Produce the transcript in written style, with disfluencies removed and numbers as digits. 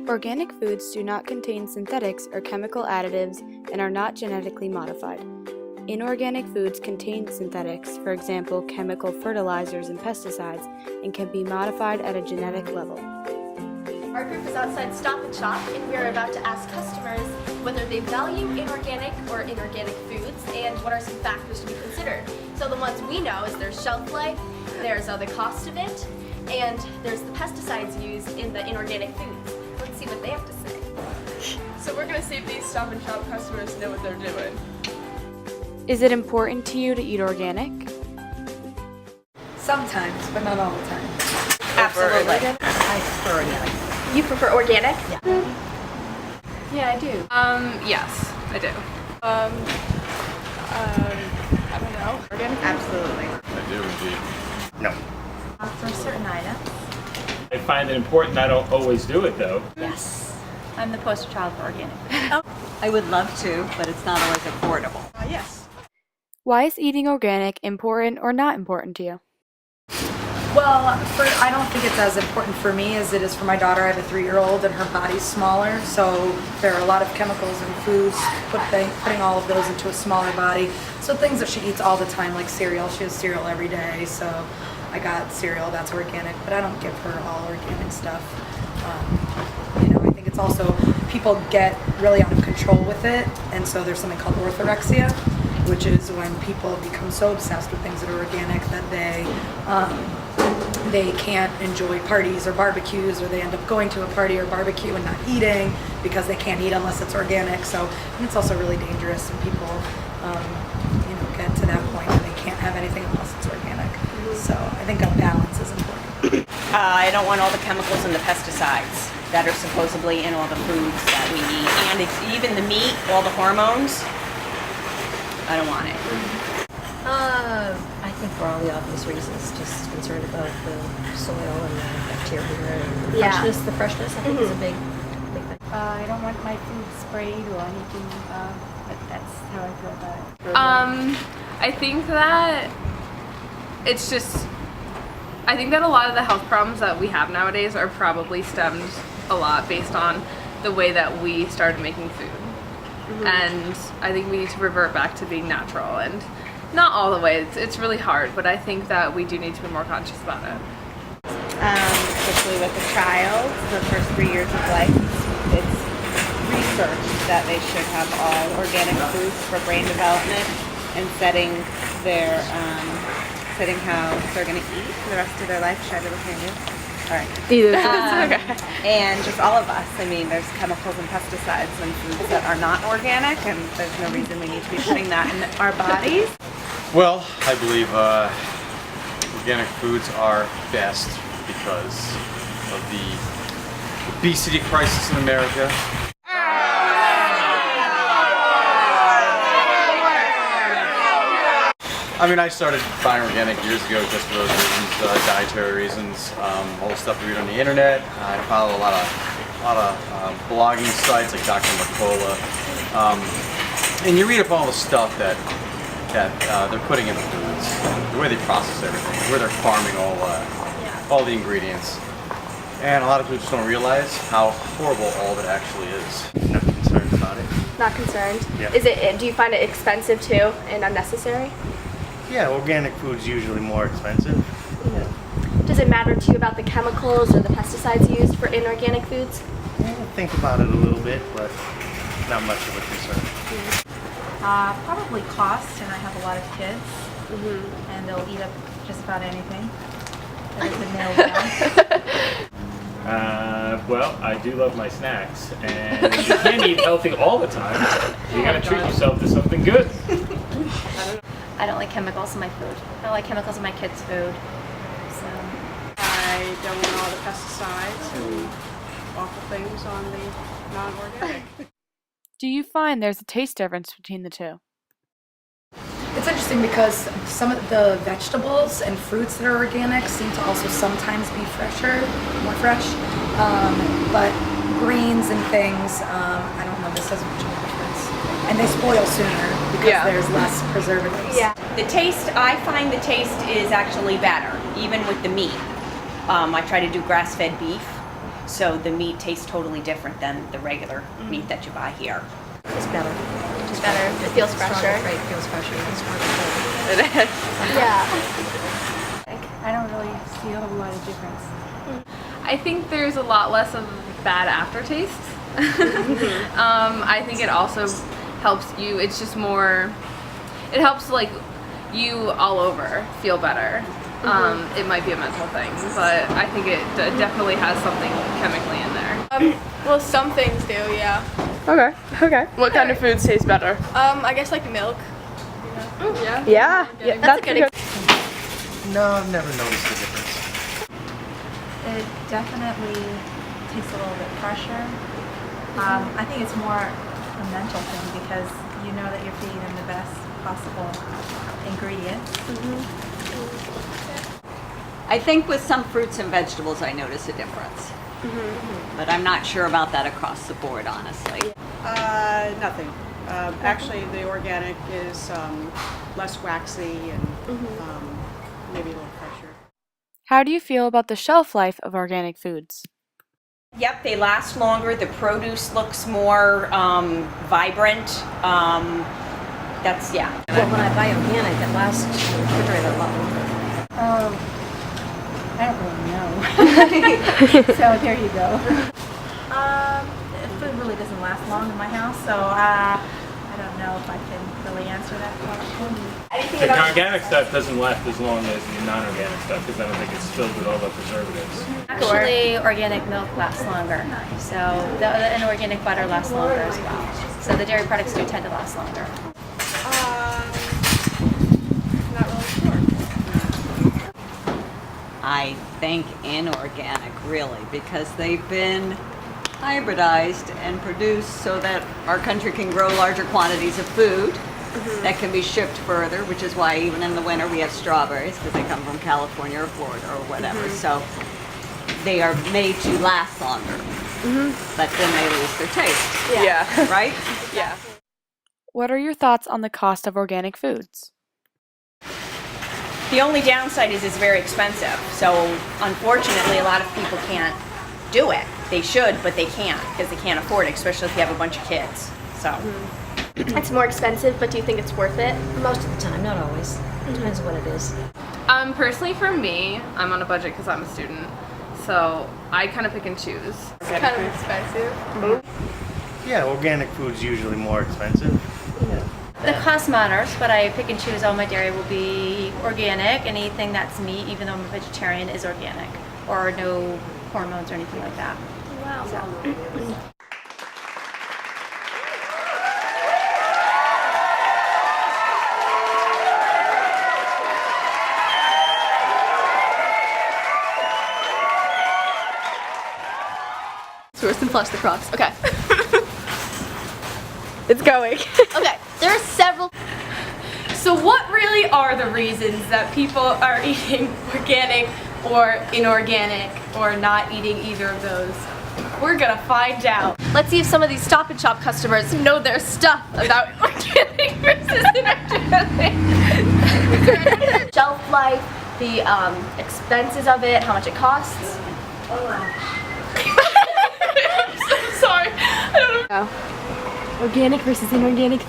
Organic foods do not contain synthetics or chemical additives and are not genetically modified. Inorganic foods contain synthetics, for example, chemical fertilizers and pesticides, and can be modified at a genetic level. Our group is outside Stop and Shop, and we are about to ask customers whether they value inorganic or inorganic foods and what are some factors to be considered. So the ones we know is there's shelf life, there's the cost of it, and there's the pesticides used in the inorganic foods. Let's see what they have to say. So we're going to see if these Stop and Shop customers know what they're doing. Is it important to you to eat organic? Sometimes, but not all the time. Absolutely. I prefer organic. You prefer organic? Yeah, I do. Yes, I do. I don't know. Organic? Absolutely. I do indeed. No. For certain items. I find it important. I don't always do it though. Yes. I'm the poster child for organic. I would love to, but it's not always affordable. Yes. Why is eating organic important or not important to you? Well, I don't think it's as important for me as it is for my daughter. I have a 3-year-old and her body's smaller, so there are a lot of chemicals in foods, putting all of those into a smaller body. So things that she eats all the time, like cereal, she has cereal every day, so I got cereal, that's organic, but I don't give her all organic stuff. I think it's also, people get really out of control with it, and so there's something called orthorexia, which is when people become so obsessed with things that are organic that they can't enjoy parties or barbecues, or they end up going to a party or barbecue and not eating because they can't eat unless it's organic. So it's also really dangerous when people get to that point where they can't have anything unless it's organic. So I think a balance is important. I don't want all the chemicals and the pesticides that are supposedly in all the foods that we eat, and even the meat, all the hormones. I don't want it. I think for all the obvious reasons, just concerned about the soil and the bacteria and the freshness. The freshness, I think, is a big thing. I don't want my food sprayed or anything, but that's how I feel about it. I think that it's just, I think that a lot of the health problems that we have nowadays are probably stemmed a lot based on the way that we started making food. And I think we need to revert back to being natural, and not all the way, it's really hard, but I think that we do need to be more conscious about it. Especially with a child, the first 3 years of life, it's researched that they should have all organic foods for brain development and setting how they're going to eat for the rest of their life. Should I be looking at you? All right. And just all of us. I mean, there's chemicals and pesticides in foods that are not organic, and there's no reason we need to be putting that in our bodies. Well, I believe organic foods are best because of the obesity crisis in America. I mean, I started buying organic years ago just for those reasons, dietary reasons, all the stuff we read on the internet. I follow a lot of blogging sites like Dr. McCullough, and you read up all the stuff that they're putting in the foods, the way they process everything, where they're farming all the ingredients, and a lot of people just don't realize how horrible all of it actually is. Not concerned about it. Not concerned? Yeah. Do you find it expensive too and unnecessary? Yeah, organic food's usually more expensive. Does it matter to you about the chemicals or the pesticides used for inorganic foods? I think about it a little bit, but not much of a concern. Probably cost, and I have a lot of kids, and they'll eat up just about anything that has been nailed down. Well, I do love my snacks, and you can't eat healthy all the time. You gotta treat yourself to something good. I don't like chemicals in my food. I don't like chemicals in my kids' food. So I don't want all the pesticides and awful things on the non-organic. Do you find there's a taste difference between the two? It's interesting because some of the vegetables and fruits that are organic seem to also sometimes be more fresh, but greens and things, I don't know, this has much of a difference. And they spoil sooner because there's less preservatives. Yeah. I find the taste is actually better, even with the meat. I try to do grass-fed beef, So the meat tastes totally different than the regular meat that you buy here. It's better. It's better. It feels fresher. Right, it feels fresher. It's more than Yeah. I don't really see a whole lot of difference. I think there's a lot less of bad aftertaste. I think it also helps you, it's just more, it helps like you all over feel better. It might be a mental thing, but I think it definitely has something chemically in there. Well, some things do, yeah. Okay. What kind of foods taste better? I guess like milk. Yeah. That's a good No, I've never noticed the difference. It definitely tastes a little bit fresher. I think it's more a mental thing because you know that you're feeding them the best possible ingredients. I think with some fruits and vegetables I notice a difference. But I'm not sure about that across the board, honestly. Nothing. Actually, the organic is less waxy and maybe a little fresher. How do you feel about the shelf life of organic foods? Yep, they last longer. The produce looks more vibrant. Yeah. Well, when I buy organic, it lasts in the refrigerator a lot longer. I don't really know. So there you go. Food really doesn't last long in my house, so I don't know if I can really answer that question. The organic stuff doesn't last as long as the non-organic stuff because I don't think it's filled with all the preservatives. Actually, organic milk lasts longer. So and organic butter lasts longer as well. So the dairy products do tend to last longer. Not really sure. I think inorganic, really, because they've been hybridized and produced so that our country can grow larger quantities of food that can be shipped further, which is why even in the winter we have strawberries because they come from California or Florida or whatever. So they are made to last longer, but then they lose their taste. Yeah. Right? Yeah. What are your thoughts on the cost of organic foods? The only downside is it's very expensive. So unfortunately, a lot of people can't do it. They should, but they can't because they can't afford it, especially if you have a bunch of kids. So It's more expensive, but do you think it's worth it? Most of the time, not always. Depends what it is. Personally for me, I'm on a budget because I'm a student, so I kind of pick and choose. It's kind of expensive. Yeah, organic food's usually more expensive. The cost matters, but I pick and choose. All my dairy will be organic. Anything that's meat, even though I'm a vegetarian, is organic. Or no hormones or anything like that. Wow. So worse than flush the Crocs. Okay. It's going. Okay. There are several. So what really are the reasons that people are eating organic or inorganic or not eating either of those? We're gonna find out. Let's see if some of these Stop and Shop customers know their stuff about organic versus inorganic. Shelf life, the expenses of it, how much it costs. I'm so sorry. I don't know. Organic versus inorganic